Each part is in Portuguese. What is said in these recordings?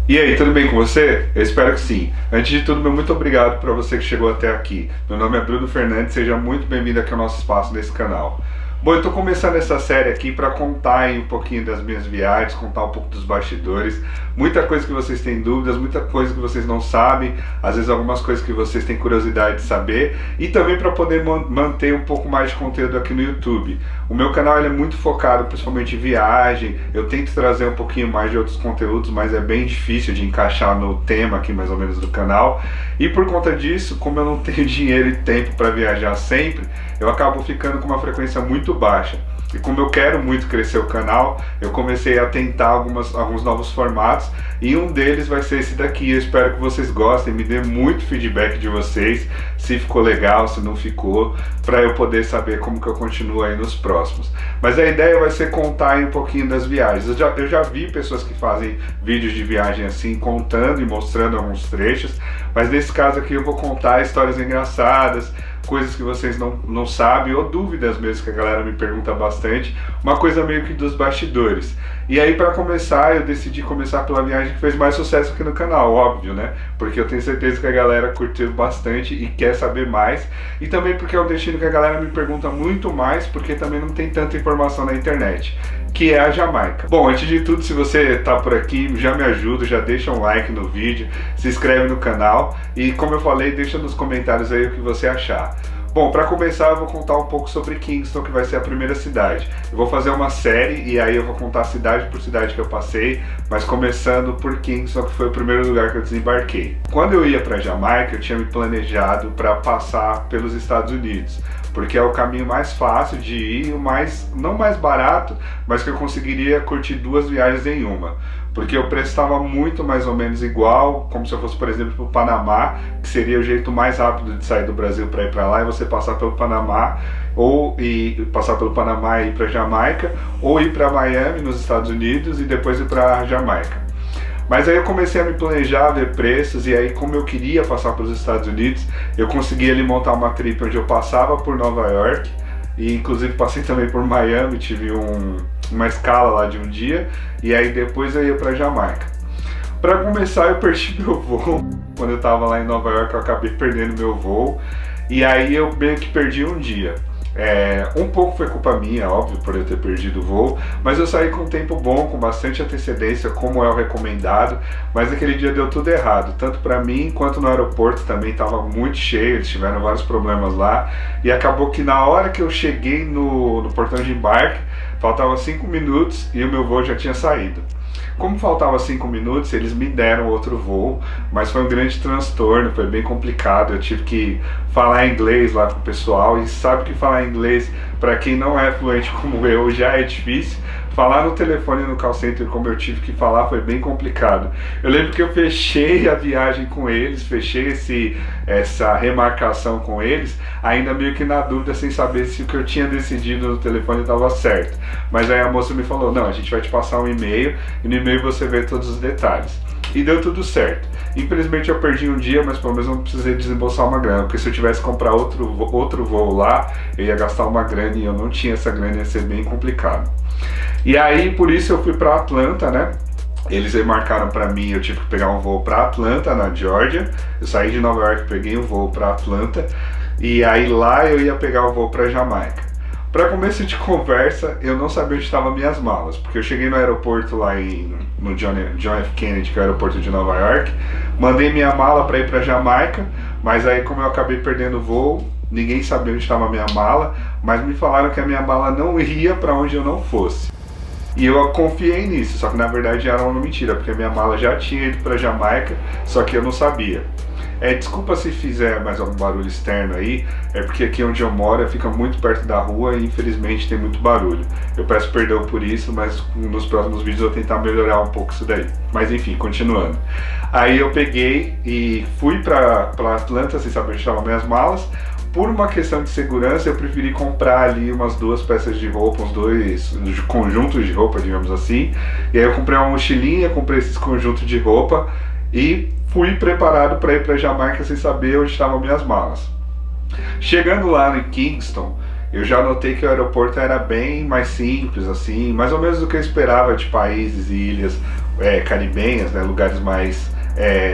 E aí, tudo bem com você? Eu espero que sim. Antes de tudo, meu muito obrigado para você que chegou até aqui. Meu nome é Bruno Fernandes, seja muito bem-vindo aqui ao nosso espaço nesse canal. Bom, eu estou começando essa série aqui para contar aí um pouquinho das minhas viagens, contar um pouco dos bastidores, muita coisa que vocês têm dúvidas, muita coisa que vocês não sabem, às vezes algumas coisas que vocês têm curiosidade de saber, e também para poder manter um pouco mais de conteúdo aqui no YouTube. O meu canal ele é muito focado principalmente em viagem, eu tento trazer um pouquinho mais de outros conteúdos, mas é bem difícil de encaixar no tema aqui mais ou menos do canal, e por conta disso, como eu não tenho dinheiro e tempo para viajar sempre, eu acabo ficando com uma frequência muito baixa. E como eu quero muito crescer o canal, eu comecei a tentar alguns novos formatos e um deles vai ser esse daqui. Eu espero que vocês gostem, me dê muito feedback de vocês, se ficou legal, se não ficou, para eu poder saber como que eu continuo aí nos próximos. Mas a ideia vai ser contar aí um pouquinho das viagens. Eu já vi pessoas que fazem vídeos de viagem assim, contando e mostrando alguns trechos, mas nesse caso aqui eu vou contar histórias engraçadas, coisas que vocês não sabem, ou dúvidas mesmo que a galera me pergunta bastante, uma coisa meio que dos bastidores. E aí para começar, eu decidi começar pela viagem que fez mais sucesso aqui no canal, óbvio, né? Porque eu tenho certeza que a galera curtiu bastante e quer saber mais, e também porque é um destino que a galera me pergunta muito mais, porque também não tem tanta informação na internet, que é a Jamaica. Bom, antes de tudo, se você tá por aqui, já me ajuda, já deixa um like no vídeo, se inscreve no canal e, como eu falei, deixa nos comentários aí o que você achar. Bom, para começar eu vou contar um pouco sobre Kingston, que vai ser a primeira cidade. Eu vou fazer uma série e aí eu vou contar cidade por cidade que eu passei, mas começando por Kingston, que foi o primeiro lugar que eu desembarquei. Quando eu ia para Jamaica, eu tinha me planejado para passar pelos Estados Unidos, porque é o caminho mais fácil de ir, não mais barato, mas que eu conseguiria curtir duas viagens em uma. Porque o preço estava muito mais ou menos igual, como se eu fosse, por exemplo, para o Panamá, que seria o jeito mais rápido de sair do Brasil para ir para lá, e você passar pelo Panamá, passar pelo Panamá e ir para Jamaica, ou ir para Miami, nos Estados Unidos, e depois ir para Jamaica. Mas aí eu comecei a me planejar, a ver preços, e aí como eu queria passar pelos Estados Unidos, eu consegui ali montar uma trip onde eu passava por Nova York, e inclusive passei também por Miami, tive uma escala lá de um dia, e aí depois eu ia para Jamaica. Para começar, eu perdi meu voo. Quando eu estava lá em Nova York, eu acabei perdendo meu voo, e aí eu meio que perdi um dia. Um pouco foi culpa minha, óbvio, por eu ter perdido o voo, mas eu saí com um tempo bom, com bastante antecedência, como é o recomendado, mas aquele dia deu tudo errado, tanto para mim quanto no aeroporto também estava muito cheio, eles tiveram vários problemas lá, e acabou que na hora que eu cheguei no portão de embarque, faltavam 5 minutos e o meu voo já tinha saído. Como faltava 5 minutos, eles me deram outro voo, mas foi um grande transtorno, foi bem complicado. Eu tive que falar inglês lá com o pessoal, e sabe que falar inglês, para quem não é fluente como eu, já é difícil. Falar no telefone no call center como eu tive que falar foi bem complicado. Eu lembro que eu fechei a viagem com eles, fechei essa remarcação com eles, ainda meio que na dúvida, sem saber se o que eu tinha decidido no telefone estava certo. Mas aí a moça me falou, não, a gente vai te passar um e-mail, e no e-mail você vê todos os detalhes. E deu tudo certo. Infelizmente eu perdi um dia, mas pelo menos não precisei desembolsar uma grana, porque se eu tivesse que comprar outro voo lá, eu ia gastar uma grana e eu não tinha essa grana, ia ser bem complicado. E aí, por isso eu fui para Atlanta, né? Eles remarcaram para mim, eu tive que pegar um voo para Atlanta, na Georgia. Eu saí de Nova York, peguei um voo para Atlanta, e aí lá eu ia pegar o voo para Jamaica. Para começo de conversa, eu não sabia onde estavam minhas malas, porque eu cheguei no aeroporto lá no John F. Kennedy, que é o aeroporto de Nova York, mandei minha mala para ir para Jamaica, mas aí como eu acabei perdendo o voo, ninguém sabia onde estava a minha mala, mas me falaram que a minha mala não ia para onde eu não fosse. E eu confiei nisso, só que na verdade era uma mentira, porque a minha mala já tinha ido para Jamaica, só que eu não sabia. Desculpa se fizer mais algum barulho externo aí, é porque aqui onde eu moro fica muito perto da rua e infelizmente tem muito barulho. Eu peço perdão por isso, mas nos próximos vídeos eu vou tentar melhorar um pouco isso daí. Mas enfim, continuando. Aí eu peguei e fui para Atlanta sem saber onde estavam minhas malas. Por uma questão de segurança, eu preferi comprar ali umas 2 peças de roupa, uns 2 conjuntos de roupa, digamos assim. E aí eu comprei uma mochilinha, comprei esses conjuntos de roupa e fui preparado para ir para Jamaica sem saber onde estavam minhas malas. Chegando lá em Kingston, eu já notei que o aeroporto era bem mais simples, assim, mais ou menos do que eu esperava de países e ilhas caribenhas, né, lugares mais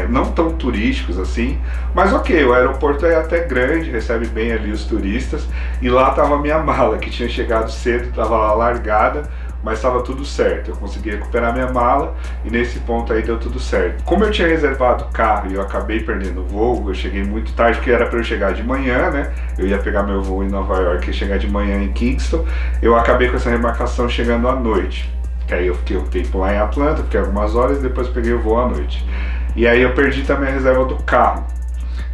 não tão turísticos assim, mas ok, o aeroporto é até grande, recebe bem ali os turistas, e lá estava a minha mala, que tinha chegado cedo, estava lá largada, mas estava tudo certo, eu consegui recuperar minha mala e nesse ponto aí deu tudo certo. Como eu tinha reservado o carro e eu acabei perdendo o voo, eu cheguei muito tarde, porque era para eu chegar de manhã, né? Eu ia pegar meu voo em Nova York e chegar de manhã em Kingston, eu acabei com essa remarcação chegando à noite. Que aí eu fiquei um tempo lá em Atlanta, fiquei algumas horas e depois peguei o voo à noite. E aí eu perdi também a reserva do carro.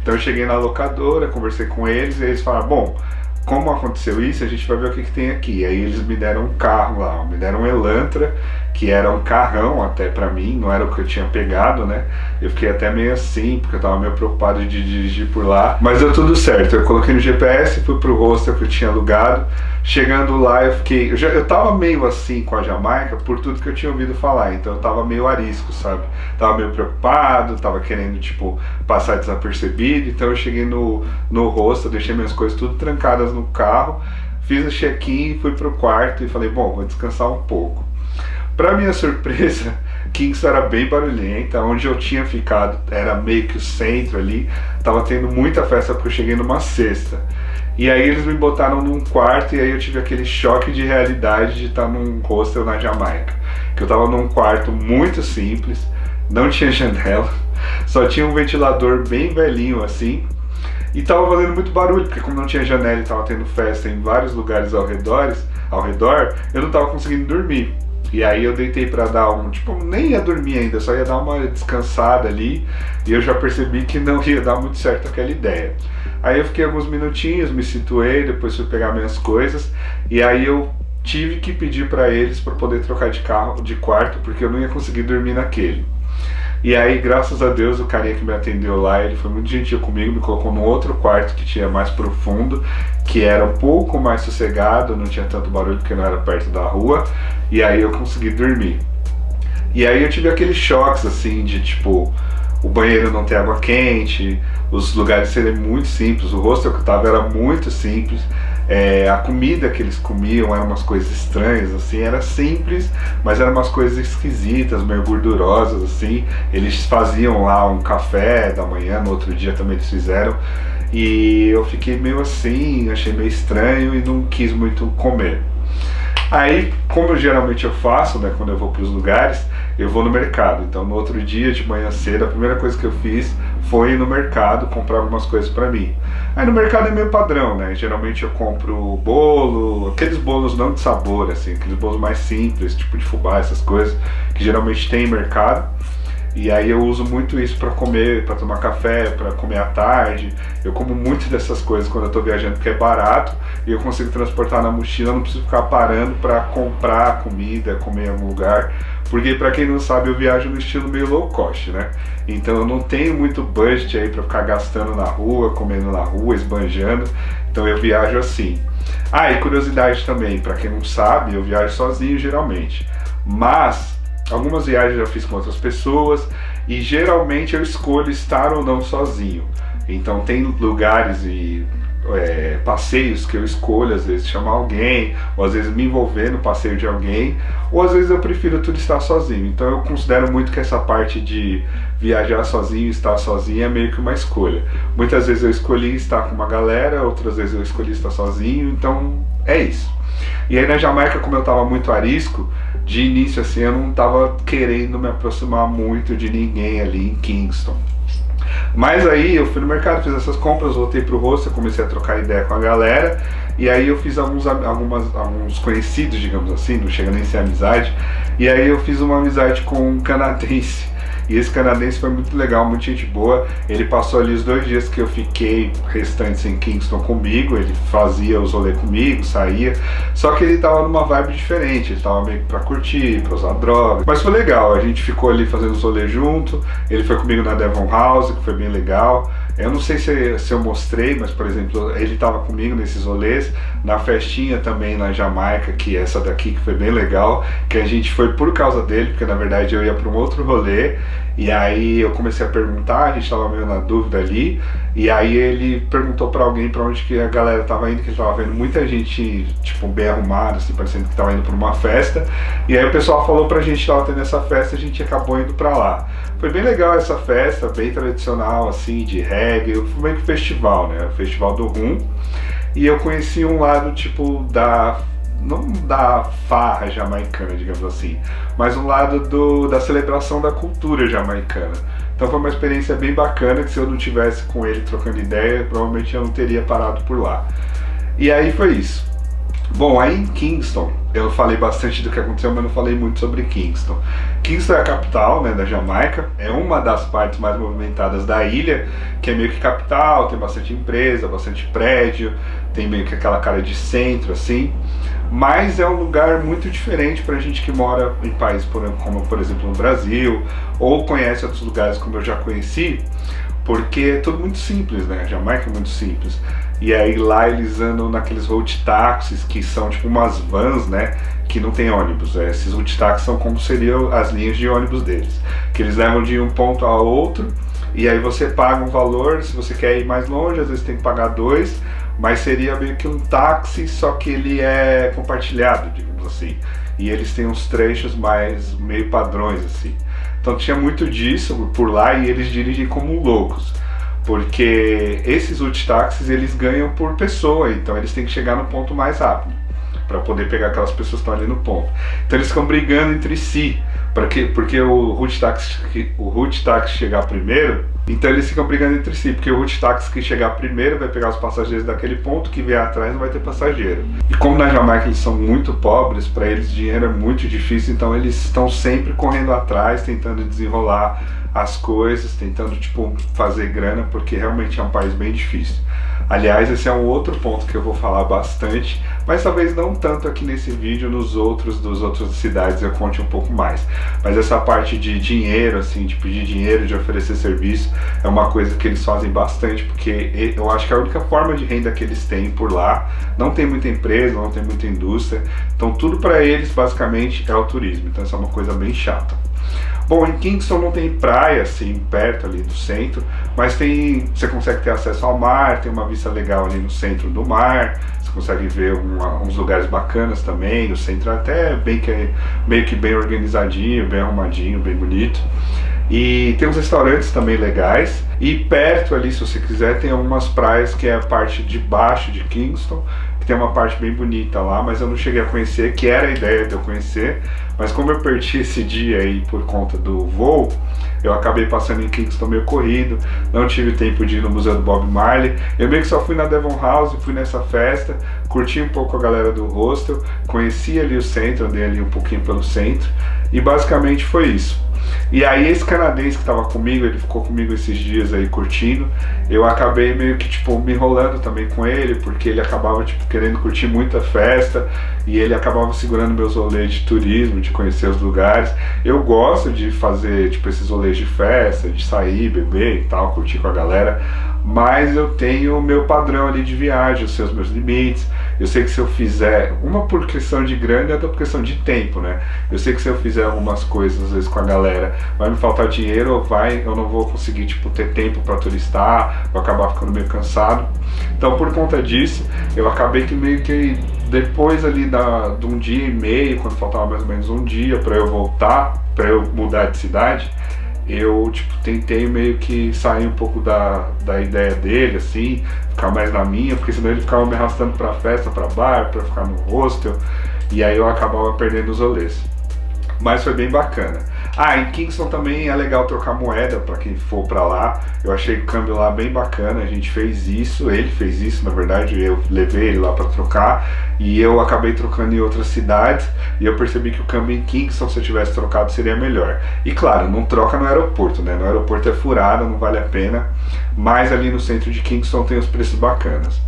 Então eu cheguei na locadora, conversei com eles e eles falaram, bom, como aconteceu isso, a gente vai ver o que tem aqui. Aí eles me deram um carro lá, me deram um Elantra, que era um carrão até pra mim, não era o que eu tinha pegado, né? Eu fiquei até meio assim, porque eu tava meio preocupado de dirigir por lá. Mas deu tudo certo, eu coloquei no GPS, fui pro hostel que eu tinha alugado. Chegando lá eu tava meio assim com a Jamaica por tudo que eu tinha ouvido falar, então eu tava meio arisco, sabe? Tava meio preocupado, tava querendo, tipo, passar desapercebido, então eu cheguei no hostel, deixei minhas coisas tudo trancadas no carro, fiz o check-in, fui pro quarto e falei, bom, vou descansar um pouco. Pra minha surpresa, Kingston era bem barulhenta, onde eu tinha ficado era meio que o centro ali, tava tendo muita festa porque eu cheguei numa sexta. E aí eles me botaram num quarto e aí eu tive aquele choque de realidade de estar num hostel na Jamaica. Que eu tava num quarto muito simples, não tinha janela, só tinha um ventilador bem velhinho assim, e tava fazendo muito barulho, porque como não tinha janela e tava tendo festa em vários lugares ao redor, eu não tava conseguindo dormir. E aí eu deitei pra dar nem ia dormir ainda, só ia dar uma descansada ali, e eu já percebi que não ia dar muito certo aquela ideia. Aí eu fiquei alguns minutinhos, me situei, depois fui pegar minhas coisas, e aí eu tive que pedir pra eles para poder trocar de quarto, porque eu não ia conseguir dormir naquele. E aí, graças a Deus, o carinha que me atendeu lá, ele foi muito gentil comigo, me colocou num outro quarto que tinha mais profundo, que era um pouco mais sossegado, não tinha tanto barulho porque não era perto da rua, e aí eu consegui dormir. E aí eu tive aqueles choques assim de tipo, o banheiro não ter água quente, os lugares serem muito simples, o hostel que eu tava era muito simples, a comida que eles comiam eram umas coisas estranhas, assim, era simples, mas eram umas coisas esquisitas, meio gordurosas, assim. Eles faziam lá um café da manhã, no outro dia também eles fizeram, e eu fiquei meio assim, achei meio estranho e não quis muito comer. Aí, como geralmente eu faço, né, quando eu vou para os lugares, eu vou no mercado. Então, no outro dia, de manhã cedo, a primeira coisa que eu fiz foi ir no mercado comprar algumas coisas para mim. Aí no mercado é meio padrão, né? Geralmente eu compro bolo, aqueles bolos não de sabor, assim, aqueles bolos mais simples, tipo de fubá, essas coisas, que geralmente tem em mercado. E aí eu uso muito isso para comer, para tomar café, para comer à tarde. Eu como muito dessas coisas quando eu tô viajando porque é barato e eu consigo transportar na mochila, não preciso ficar parando para comprar comida, comer em algum lugar. Porque para quem não sabe, eu viajo no estilo meio low cost, né? Então eu não tenho muito budget aí para ficar gastando na rua, comendo na rua, esbanjando. Então eu viajo assim. Ah, e curiosidade também, para quem não sabe, eu viajo sozinho geralmente. Mas algumas viagens eu já fiz com outras pessoas e geralmente eu escolho estar ou não sozinho. Então tem lugares e passeios que eu escolho, às vezes chamar alguém, ou às vezes me envolver no passeio de alguém, ou às vezes eu prefiro tudo estar sozinho. Então eu considero muito que essa parte de viajar sozinho, estar sozinho é meio que uma escolha. Muitas vezes eu escolhi estar com uma galera, outras vezes eu escolhi estar sozinho, então é isso. E aí na Jamaica, como eu estava muito arisco, de início assim eu não estava querendo me aproximar muito de ninguém ali em Kingston. Mas aí eu fui no mercado, fiz essas compras, voltei pro hostel, comecei a trocar ideia com a galera, e aí eu fiz alguns conhecidos, digamos assim, não chega nem a ser amizade, e aí eu fiz uma amizade com um canadense. E esse canadense foi muito legal, muito gente boa. Ele passou ali os 2 dias que eu fiquei restantes em Kingston comigo. Ele fazia os rolês comigo, saía. Só que ele tava numa vibe diferente. Ele tava meio que pra curtir, pra usar droga. Mas foi legal, a gente ficou ali fazendo os rolês junto. Ele foi comigo na Devon House, que foi bem legal. Eu não sei se eu mostrei, mas por exemplo, ele estava comigo nesses rolês, na festinha também na Jamaica, que é essa daqui que foi bem legal, que a gente foi por causa dele, porque na verdade eu ia para um outro rolê, e aí eu comecei a perguntar, a gente estava meio na dúvida ali, e aí ele perguntou para alguém para onde que a galera tava indo, que ele tava vendo muita gente, tipo, bem arrumada, assim, parecendo que tava indo para uma festa, e aí o pessoal falou pra gente que tava tendo essa festa, a gente acabou indo para lá. Foi bem legal essa festa, bem tradicional, assim, de reggae, foi meio que festival, né, o Festival do Rum, e eu conheci um lado, tipo, não da farra jamaicana, digamos assim, mas um lado da celebração da cultura jamaicana. Então foi uma experiência bem bacana, que se eu não tivesse com ele trocando ideia, provavelmente eu não teria parado por lá. E aí foi isso. Bom, aí em Kingston, eu falei bastante do que aconteceu, mas não falei muito sobre Kingston. Kingston é a capital, né, da Jamaica, é uma das partes mais movimentadas da ilha, que é meio que capital, tem bastante empresa, bastante prédio, tem meio que aquela cara de centro, assim, mas é um lugar muito diferente pra gente que mora em países como, por exemplo, no Brasil, ou conhece outros lugares como eu já conheci, porque é tudo muito simples, né, a Jamaica é muito simples. E aí lá eles andam naqueles road taxis, que são tipo umas vans, né, que não tem ônibus. Esses road taxis são como seriam as linhas de ônibus deles, que eles levam de um ponto ao outro, e aí você paga um valor, se você quer ir mais longe, às vezes tem que pagar dois, mas seria meio que um táxi, só que ele é compartilhado, digamos assim. E eles têm uns trechos mais meio padrões, assim. Então tinha muito disso por lá, e eles dirigem como loucos, porque esses táxis eles ganham por pessoa, então eles têm que chegar no ponto mais rápido para poder pegar aquelas pessoas que estão ali no ponto. Então eles ficam brigando entre si, porque o route táxi chegar primeiro, então eles ficam brigando entre si, porque o route táxi que chegar primeiro vai pegar os passageiros daquele ponto, que vier atrás não vai ter passageiro. E como na Jamaica eles são muito pobres, para eles dinheiro é muito difícil, então eles estão sempre correndo atrás, tentando desenrolar as coisas, tentando tipo fazer grana, porque realmente é um país bem difícil. Aliás, esse é um outro ponto que eu vou falar bastante, mas talvez não tanto aqui nesse vídeo, das outras cidades eu conte um pouco mais. Mas essa parte de dinheiro, assim, de pedir dinheiro, de oferecer serviço, é uma coisa que eles fazem bastante, porque eu acho que é a única forma de renda que eles têm por lá. Não tem muita empresa, não tem muita indústria, então tudo para eles basicamente é o turismo, então isso é uma coisa bem chata. Bom, em Kingston não tem praia assim perto ali do centro, mas você consegue ter acesso ao mar, tem uma vista legal ali no centro do mar, você consegue ver uns lugares bacanas também, o centro até meio que bem organizadinho, bem arrumadinho, bem bonito. E tem uns restaurantes também legais, e perto ali, se você quiser, tem algumas praias que é a parte de baixo de Kingston, que tem uma parte bem bonita lá, mas eu não cheguei a conhecer, que era a ideia de eu conhecer, mas como eu perdi esse dia aí por conta do voo, eu acabei passando em Kingston meio corrido, não tive tempo de ir no Museu do Bob Marley, eu meio que só fui na Devon House, fui nessa festa, curti um pouco a galera do hostel, conheci ali o centro, andei ali um pouquinho pelo centro, e basicamente foi isso. E aí esse canadense que estava comigo, ele ficou comigo esses dias aí curtindo, eu acabei meio que tipo me enrolando também com ele, porque ele acabava tipo querendo curtir muita festa, e ele acabava segurando meus rolês de turismo, de conhecer os lugares. Eu gosto de fazer tipo esses rolês de festa, de sair, beber e tal, curtir com a galera, mas eu tenho o meu padrão ali de viagem, eu sei os meus limites. Eu sei que se eu fizer, uma por questão de grana e outra por questão de tempo, né? Eu sei que se eu fizer algumas coisas, às vezes com a galera, vai me faltar dinheiro, ou eu não vou conseguir, tipo, ter tempo para turistar, vou acabar ficando meio cansado. Então, por conta disso, eu acabei que meio que depois ali de um dia e meio, quando faltava mais ou menos um dia para eu voltar, para eu mudar de cidade, eu tipo, tentei meio que sair um pouco da ideia dele, assim, ficar mais na minha, porque senão ele ficava me arrastando pra festa, pra bar, pra ficar no hostel, e aí eu acabava perdendo os rolês. Mas foi bem bacana. Em Kingston também é legal trocar moeda para quem for para lá. Eu achei o câmbio lá bem bacana, a gente fez isso, ele fez isso na verdade, eu levei ele lá para trocar, e eu acabei trocando em outras cidades, e eu percebi que o câmbio em Kingston, se eu tivesse trocado, seria melhor. E claro, não troca no aeroporto, né? No aeroporto é furado, não vale a pena, mas ali no centro de Kingston tem os preços bacanas.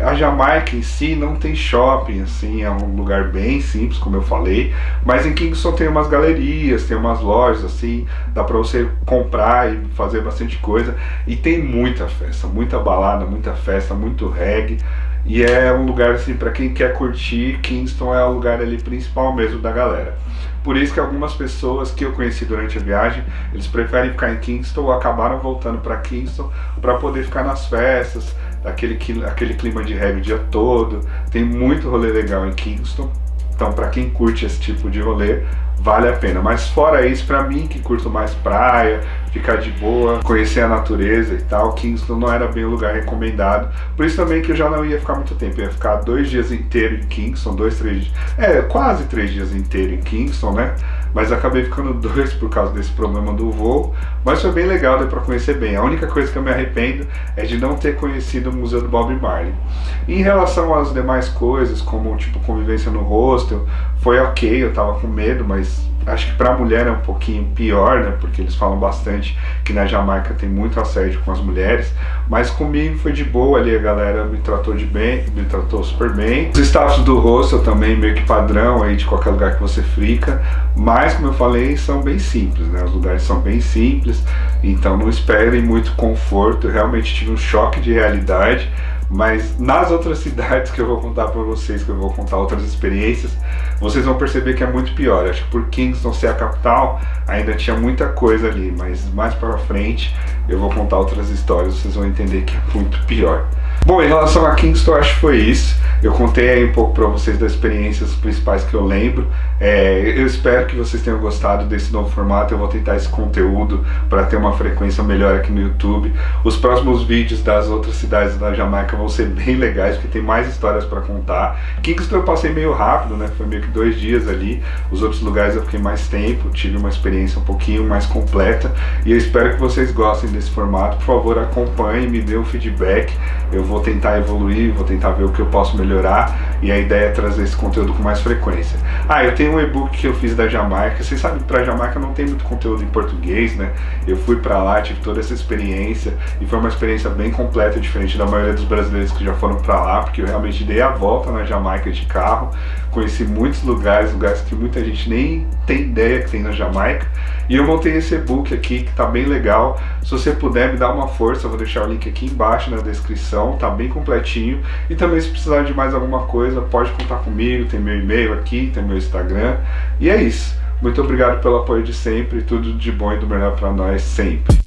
A Jamaica em si não tem shopping, assim, é um lugar bem simples, como eu falei, mas em Kingston tem umas galerias, tem umas lojas, assim, dá pra você comprar e fazer bastante coisa, e tem muita festa, muita balada, muita festa, muito reggae, e é um lugar, assim, pra quem quer curtir. Kingston é o lugar ali principal mesmo da galera. Por isso que algumas pessoas que eu conheci durante a viagem, eles preferem ficar em Kingston ou acabaram voltando para Kingston para poder ficar nas festas, aquele clima de reggae o dia todo. Tem muito rolê legal em Kingston, então para quem curte esse tipo de rolê, vale a pena. Mas fora isso, pra mim que curto mais praia, ficar de boa, conhecer a natureza e tal, Kingston não era bem o lugar recomendado. Por isso também que eu já não ia ficar muito tempo, eu ia ficar 2 dias inteiros em Kingston, 2, 3 dias, quase 3 dias inteiros em Kingston, né? Mas acabei ficando 2 por causa desse problema do voo, mas foi bem legal, deu pra conhecer bem. A única coisa que eu me arrependo é de não ter conhecido o Museu do Bob Marley. Em relação às demais coisas, como tipo convivência no hostel, foi ok, eu tava com medo, mas acho que pra mulher é um pouquinho pior, né? Porque eles falam bastante que na Jamaica tem muito assédio com as mulheres, mas comigo foi de boa ali, a galera me tratou super bem. Os staffs do hostel também, meio que padrão aí de qualquer lugar que você fica, mas como eu falei, são bem simples, né? Os lugares são bem simples, então não esperem muito conforto. Eu realmente tive um choque de realidade. Mas nas outras cidades que eu vou contar pra vocês, que eu vou contar outras experiências, vocês vão perceber que é muito pior. Acho que por Kingston ser a capital, ainda tinha muita coisa ali, mas mais pra frente eu vou contar outras histórias, vocês vão entender que é muito pior. Bom, em relação a Kingston, acho que foi isso. Eu contei aí um pouco para vocês das experiências principais que eu lembro. Eu espero que vocês tenham gostado desse novo formato. Eu vou tentar esse conteúdo para ter uma frequência melhor aqui no YouTube. Os próximos vídeos das outras cidades da Jamaica vão ser bem legais, porque tem mais histórias para contar. Kingston eu passei meio rápido, né? Foi meio que 2 dias ali. Os outros lugares eu fiquei mais tempo, tive uma experiência um pouquinho mais completa. E eu espero que vocês gostem desse formato. Por favor, acompanhem, me dê um feedback. Eu vou tentar evoluir, vou tentar ver o que eu posso melhorar, e a ideia é trazer esse conteúdo com mais frequência. Eu tenho um e-book que eu fiz da Jamaica. Vocês sabem que pra Jamaica não tem muito conteúdo em português, né? Eu fui pra lá, tive toda essa experiência, e foi uma experiência bem completa, diferente da maioria dos brasileiros que já foram pra lá, porque eu realmente dei a volta na Jamaica de carro, conheci muitos lugares que muita gente nem tem ideia que tem na Jamaica, e eu montei esse e-book aqui que tá bem legal. Se você puder me dar uma força, eu vou deixar o link aqui embaixo na descrição, tá bem completinho. E também, se precisar de mais alguma coisa, pode contar comigo, tem meu e-mail aqui, tem meu Instagram. E é isso. Muito obrigado pelo apoio de sempre, tudo de bom e do melhor pra nós sempre.